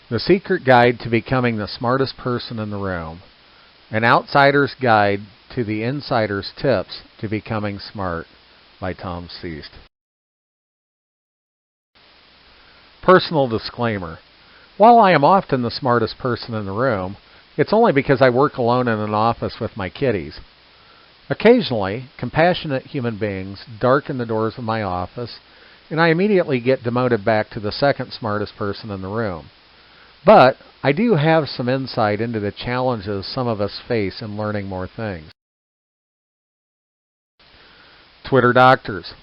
The Secret Guide to Becoming the Smartest Person in the Room. An Outsider's Guide to the Insider's Tips to Becoming Smart by Tom Seast. Personal disclaimer. While I am often the smartest person in the room, it's only because I work alone in an office with my kitties. Occasionally, compassionate human beings darken the doors of my office, and I immediately get demoted back to the second smartest person in the room. But I do have some insight into the challenges some of us face in learning more things. Twitter doctors.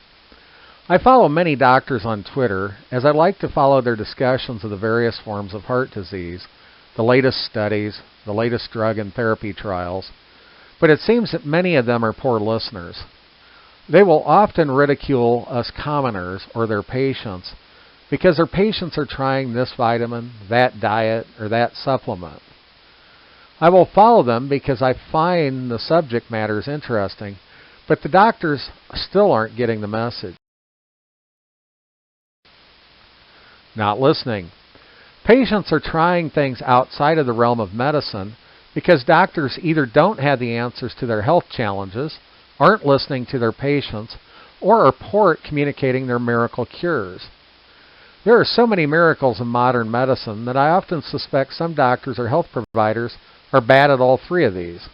I follow many doctors on Twitter as I like to follow their discussions of the various forms of heart disease, the latest studies, the latest drug and therapy trials, but it seems that many of them are poor listeners. They will often ridicule us commoners or their patients because their patients are trying this vitamin, that diet, or that supplement. I will follow them because I find the subject matters interesting, but the doctors still aren't getting the message. Not listening. Patients are trying things outside of the realm of medicine because doctors either don't have the answers to their health challenges, aren't listening to their patients, or are poor at communicating their miracle cures. There are so many miracles in modern medicine that I often suspect some doctors or health providers are bad at all three of these.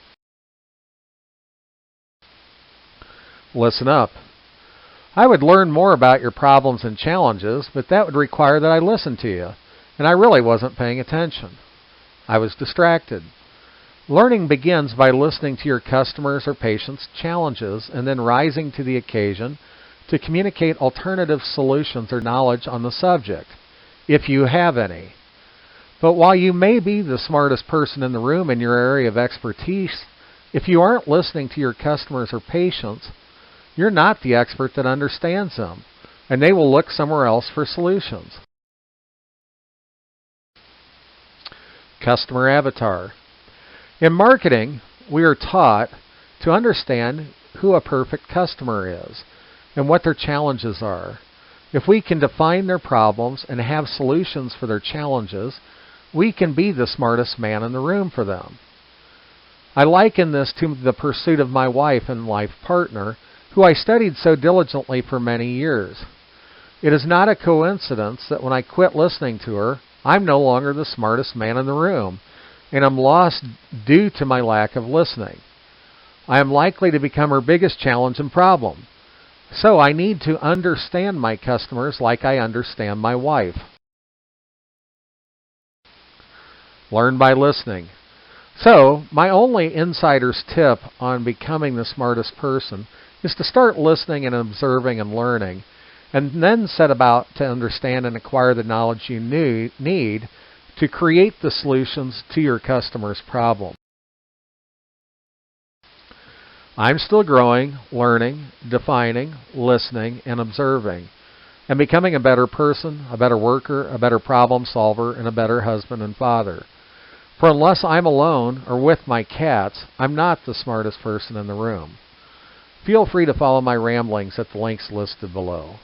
Listen up. I would learn more about your problems and challenges, but that would require that I listen to you, and I really wasn't paying attention. I was distracted. Learning begins by listening to your customers' or patients' challenges and then rising to the occasion to communicate alternative solutions or knowledge on the subject, if you have any. But while you may be the smartest person in the room in your area of expertise, if you aren't listening to your customers or patients, you're not the expert that understands them, and they will look somewhere else for solutions. Customer avatar. In marketing, we are taught to understand who a perfect customer is and what their challenges are. If we can define their problems and have solutions for their challenges, we can be the smartest man in the room for them. I liken this to the pursuit of my wife and life partner, who I studied so diligently for many years. It is not a coincidence that when I quit listening to her, I'm no longer the smartest man in the room, and I'm lost due to my lack of listening. I am likely to become her biggest challenge and problem. So I need to understand my customers like I understand my wife. Learn by listening. So, my only insider's tip on becoming the smartest person is to start listening and observing and learning, and then set about to understand and acquire the knowledge you need to create the solutions to your customer's problem. I'm still growing, learning, defining, listening, and observing, and becoming a better person, a better worker, a better problem solver, and a better husband and father. For unless I'm alone or with my cats, I'm not the smartest person in the room. Feel free to follow my ramblings at the links listed below.